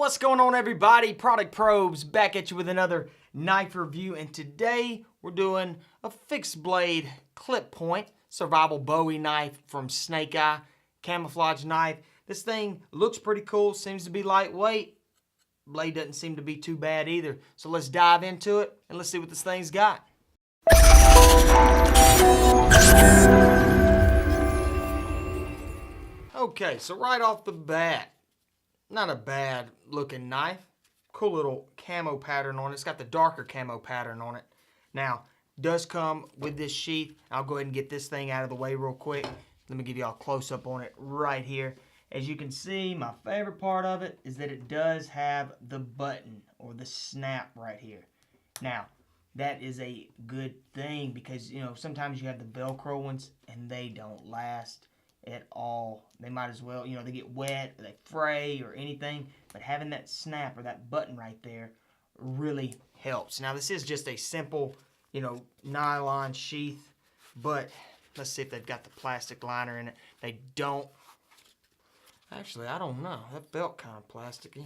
What's going on, everybody? Product Probes back at you with another knife review, and today we're doing a fixed blade clip point survival Bowie knife from Snake Eye camouflage knife. This thing looks pretty cool, seems to be lightweight. Blade doesn't seem to be too bad either. So let's dive into it and let's see what this thing's got. Okay, so right off the bat, not a bad looking knife. Cool little camo pattern on it. It's got the darker camo pattern on it. Now, does come with this sheath. I'll go ahead and get this thing out of the way real quick. Let me give you all a close up on it right here. As you can see, my favorite part of it is that it does have the button or the snap right here. Now, that is a good thing because, you know, sometimes you have the Velcro ones and they don't last at all. They might as well, you know, they get wet or they fray or anything, but having that snap or that button right there really helps. Now, this is just a simple, you know, nylon sheath, but let's see if they've got the plastic liner in it. They don't. Actually, I don't know. That belt kind of plasticky.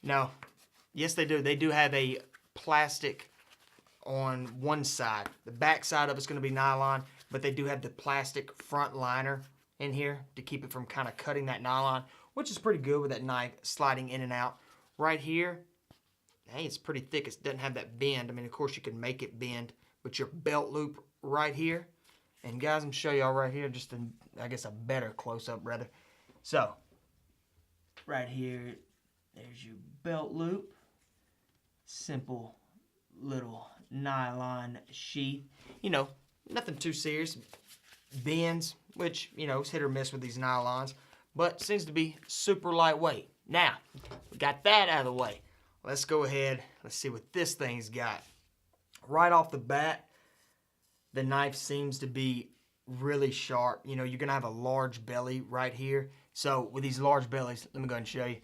No. Yes, they do. They do have a plastic on one side. The back side of it's going to be nylon, but they do have the plastic front liner in here to keep it from kind of cutting that nylon, which is pretty good with that knife sliding in and out. Right here, hey, it's pretty thick. It doesn't have that bend. I mean, of course, you can make it bend, but your belt loop right here. And guys, I'm going to show y'all right here just, I guess, a better close-up, rather. So, right here, there's your belt loop. Simple little nylon sheath. You know, nothing too serious. Bends, which, you know, is hit or miss with these nylons, but seems to be super lightweight. Now, we got that out of the way. Let's go ahead. Let's see what this thing's got. Right off the bat, the knife seems to be really sharp. You know, you're going to have a large belly right here. So with these large bellies, let me go ahead and show you.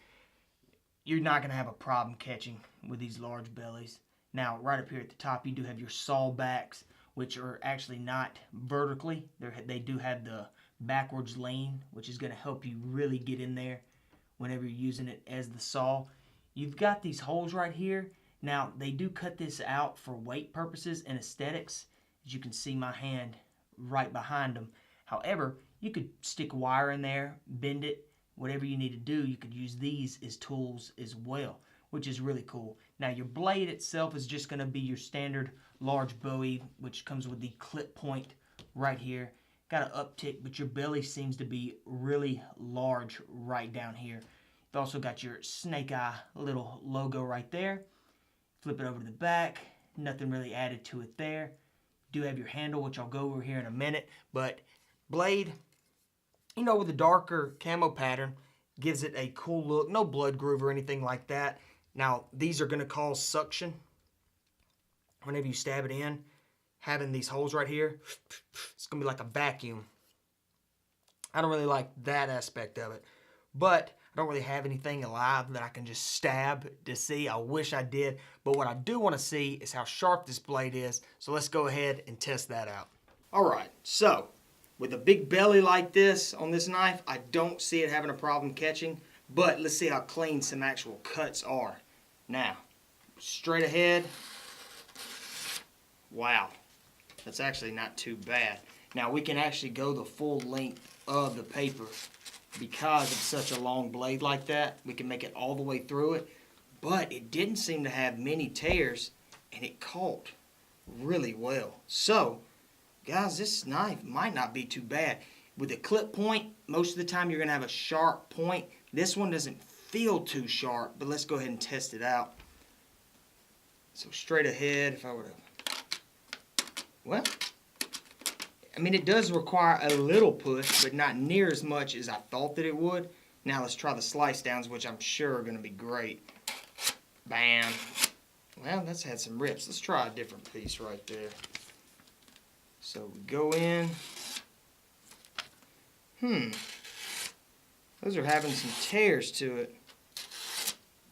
You're not going to have a problem catching with these large bellies. Now, right up here at the top, you do have your saw backs, which are actually not vertically. They do have the backwards lean, which is going to help you really get in there whenever you're using it as the saw. You've got these holes right here. Now, they do cut this out for weight purposes and aesthetics. As you can see my hand right behind them. However, you could stick wire in there, bend it, whatever you need to do. You could use these as tools as well, which is really cool. Now, your blade itself is just going to be your standard large Bowie, which comes with the clip point right here. Got an uptick, but your belly seems to be really large right down here. You've also got your Snake Eye little logo right there. Flip it over to the back. Nothing really added to it there. Do have your handle, which I'll go over here in a minute, but blade, you know, with the darker camo pattern, gives it a cool look. No blood groove or anything like that. Now, these are going to cause suction whenever you stab it in. Having these holes right here, it's going to be like a vacuum. I don't really like that aspect of it, but I don't really have anything alive that I can just stab to see. I wish I did, but what I do want to see is how sharp this blade is, so let's go ahead and test that out. Alright, so with a big belly like this on this knife, I don't see it having a problem catching, but let's see how clean some actual cuts are. Now, straight ahead, wow, that's actually not too bad. Now we can actually go the full length of the paper. Because of such a long blade like that, we can make it all the way through it. But it didn't seem to have many tears, and it caught really well. So, guys, this knife might not be too bad. With a clip point, most of the time you're going to have a sharp point. This one doesn't feel too sharp, but let's go ahead and test it out. So straight ahead, if I were to... Well, I mean, it does require a little push, but not near as much as I thought that it would. Now let's try the slice downs, which I'm sure are going to be great. Bam. Well, that's had some rips. Let's try a different piece right there. So we go in. Those are having some tears to it.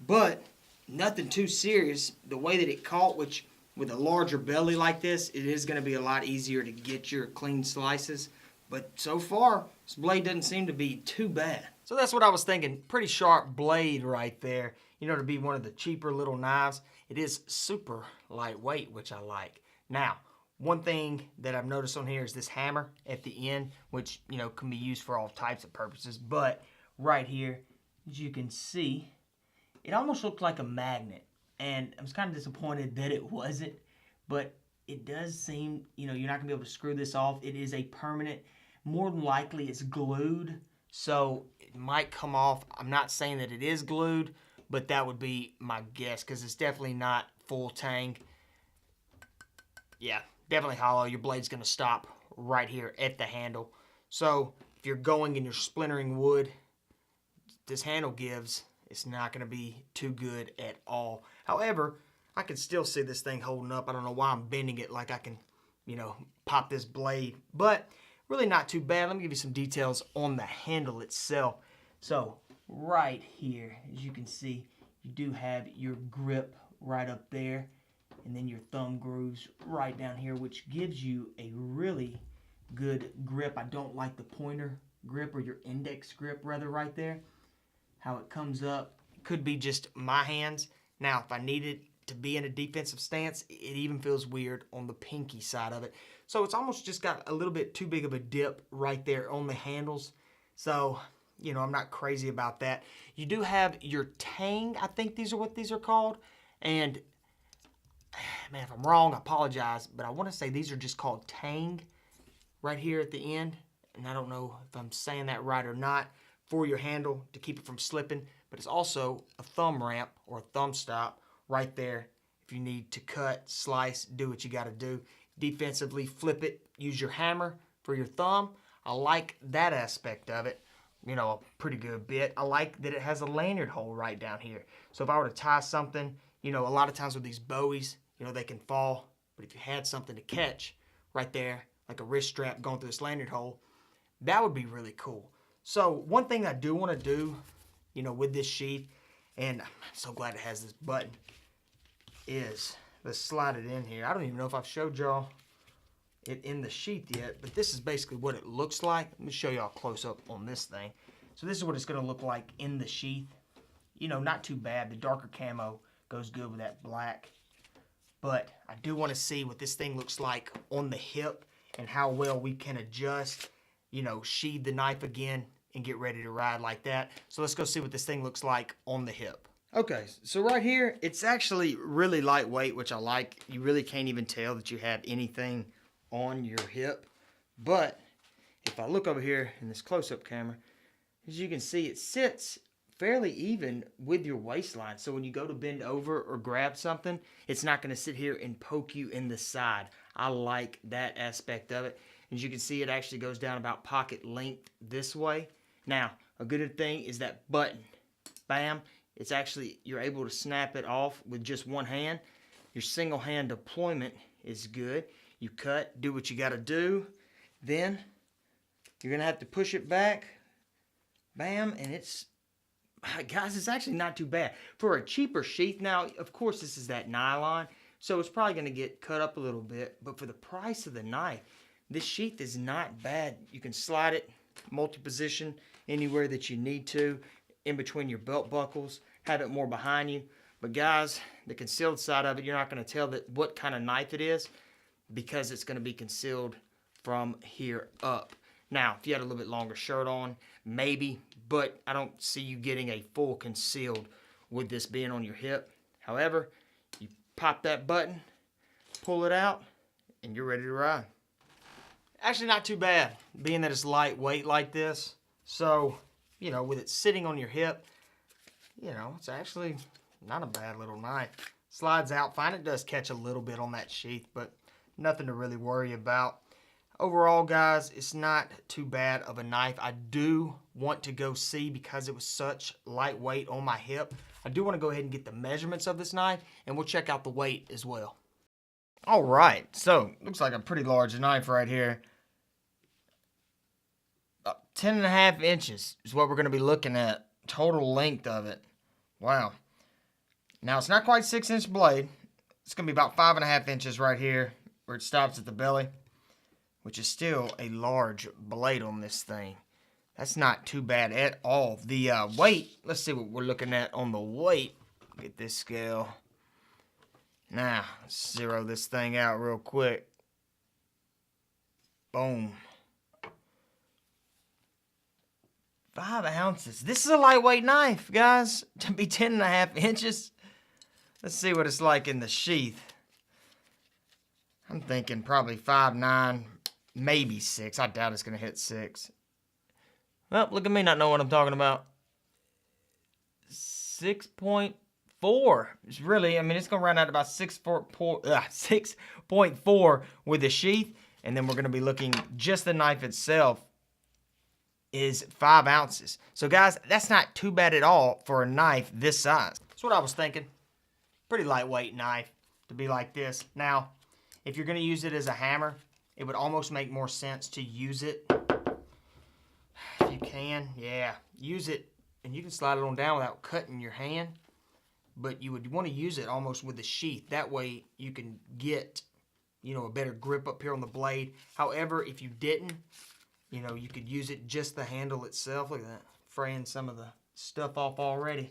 But nothing too serious. The way that it caught, which with a larger belly like this, it is going to be a lot easier to get your clean slices. But so far, this blade doesn't seem to be too bad. So that's what I was thinking. Pretty sharp blade right there. You know, to be one of the cheaper little knives. It is super lightweight, which I like. Now, one thing that I've noticed on here is this hammer at the end, which, you know, can be used for all types of purposes. But right here, as you can see, it almost looked like a magnet. And I was kind of disappointed that it wasn't. But it does seem, you know, you're not going to be able to screw this off. It is a permanent. More than likely, it's glued. So it might come off. I'm not saying that it is glued, but that would be my guess because it's definitely not full tang. Yeah, definitely hollow. Your blade's going to stop right here at the handle. So if you're going and you're splintering wood, this handle gives. It's not going to be too good at all. However, I can still see this thing holding up. I don't know why I'm bending it like I can, you know, pop this blade. But really not too bad. Let me give you some details on the handle itself. So right here, as you can see, you do have your grip right up there. And then your thumb grooves right down here, which gives you a really good grip. I don't like the pointer grip, or your index grip rather, right there. How it comes up. It could be just my hands. Now, if I needed to be in a defensive stance, it even feels weird on the pinky side of it. So it's almost just got a little bit too big of a dip right there on the handles. So, you know, I'm not crazy about that. You do have your tang. I think these are what these are called. And man, if I'm wrong, I apologize, but I want to say these are just called tang right here at the end. And I don't know if I'm saying that right or not, for your handle to keep it from slipping. But it's also a thumb ramp or a thumb stop right there if you need to cut, slice, do what you got to do. Defensively, flip it, use your hammer for your thumb. I like that aspect of it, you know, a pretty good bit. I like that it has a lanyard hole right down here. So if I were to tie something, you know, a lot of times with these Bowies, you know, they can fall. But if you had something to catch right there, like a wrist strap going through this lanyard hole, that would be really cool. So one thing I do want to do, you know, with this sheath, and I'm so glad it has this button, is let's slide it in here. I don't even know if I've showed y'all it in the sheath yet, but this is basically what it looks like. Let me show y'all close up on this thing. So this is what it's going to look like in the sheath. You know, not too bad. The darker camo goes good with that black. But I do want to see what this thing looks like on the hip and how well we can adjust, you know, sheathe the knife again and get ready to ride like that. So let's go see what this thing looks like on the hip. Okay, so right here, it's actually really lightweight, which I like. You really can't even tell that you have anything on your hip. But if I look over here in this close-up camera, as you can see, it sits fairly even with your waistline. So when you go to bend over or grab something, it's not going to sit here and poke you in the side. I like that aspect of it. As you can see, it actually goes down about pocket length this way. Now, a good thing is that button. Bam. It's actually, you're able to snap it off with just one hand. Your single hand deployment is good. You cut, do what you got to do. Then you're going to have to push it back. Bam. And it's, guys, it's actually not too bad. For a cheaper sheath, now, of course, this is that nylon. So it's probably going to get cut up a little bit. But for the price of the knife, this sheath is not bad. You can slide it multi-position anywhere that you need to, in between your belt buckles, have it more behind you. But guys, the concealed side of it, you're not going to tell that what kind of knife it is because it's going to be concealed from here up. Now, if you had a little bit longer shirt on, maybe, but I don't see you getting a full concealed with this being on your hip. However, you pop that button, pull it out, and you're ready to ride. Actually, not too bad, being that it's lightweight like this. So, you know, with it sitting on your hip, you know, it's actually not a bad little knife. Slides out fine. It does catch a little bit on that sheath, but nothing to really worry about. Overall, guys, it's not too bad of a knife. I do want to go see, because it was such lightweight on my hip, I do want to go ahead and get the measurements of this knife, and we'll check out the weight as well. All right, so looks like a pretty large knife right here. 10.5 inches is what we're going to be looking at. Total length of it. Wow. Now, it's not quite 6-inch blade. It's going to be about 5.5 inches right here where it stops at the belly, which is still a large blade on this thing. That's not too bad at all. The weight, let's see what we're looking at on the weight. Get this scale. Now, let's zero this thing out real quick. Boom. 5 ounces. This is a lightweight knife, guys. To be 10.5 inches. Let's see what it's like in the sheath. I'm thinking probably 5'9", maybe 6. I doubt it's going to hit 6. Well, look at me not knowing what I'm talking about. 6.4. It's really, I mean, it's going to run out about 6.4 with the sheath. And then we're going to be looking, just the knife itself is 5 ounces. So guys, that's not too bad at all for a knife this size. That's what I was thinking. Pretty lightweight knife to be like this. Now, if you're going to use it as a hammer, it would almost make more sense to use it. If you can, yeah, use it, and you can slide it on down without cutting your hand. But you would want to use it almost with the sheath. That way you can get, you know, a better grip up here on the blade. However, if you didn't, you know, you could use it just the handle itself. Look at that, fraying some of the stuff off already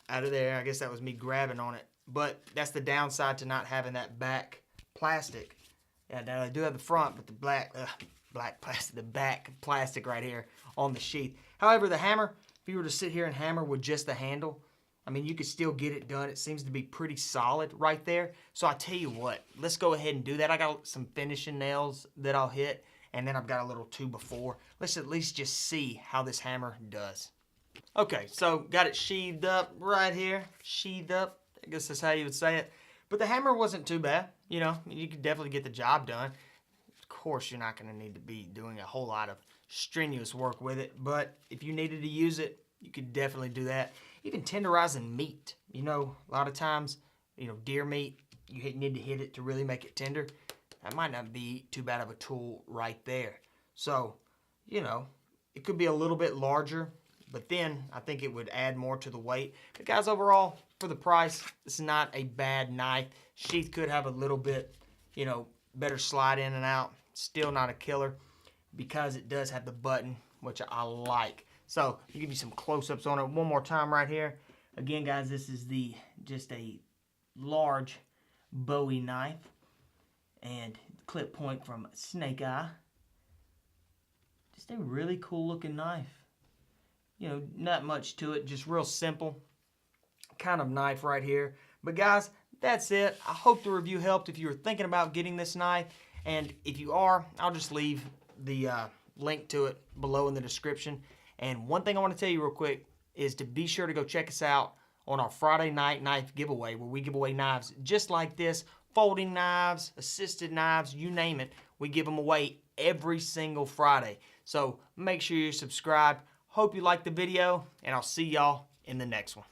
out of there. I guess that was me grabbing on it. But that's the downside to not having that back plastic. Yeah, now I do have the front, but the black plastic, the back plastic right here on the sheath. However, the hammer, if you were to sit here and hammer with just the handle, I mean, you could still get it done. It seems to be pretty solid right there. So I tell you what, let's go ahead and do that. I got some finishing nails that I'll hit, and then I've got a little 2x4. Let's at least just see how this hammer does. Okay, so got it sheathed up right here. Sheathed up, I guess that's how you would say it. But the hammer wasn't too bad. You know, you could definitely get the job done. Of course, you're not going to need to be doing a whole lot of strenuous work with it. But if you needed to use it, you could definitely do that. Even tenderizing meat. You know, a lot of times, you know, deer meat, you need to hit it to really make it tender. That might not be too bad of a tool right there. So, you know, it could be a little bit larger, but then I think it would add more to the weight. But guys, overall, for the price, it's not a bad knife. Sheath could have a little bit, you know, better slide in and out. Still not a killer because it does have the button, which I like. So, I'll give you some close-ups on it one more time right here. Again, guys, this is just a large Bowie knife. And clip point from Snake Eye. Just a really cool looking knife. You know, not much to it, just real simple kind of knife right here. But guys, that's it. I hope the review helped if you were thinking about getting this knife. And if you are, I'll just leave the link to it below in the description. And one thing I want to tell you real quick is to be sure to go check us out on our Friday night knife giveaway, where we give away knives just like this. Folding knives, assisted knives, you name it. We give them away every single Friday. So make sure you subscribe. Hope you liked the video, and I'll see y'all in the next one.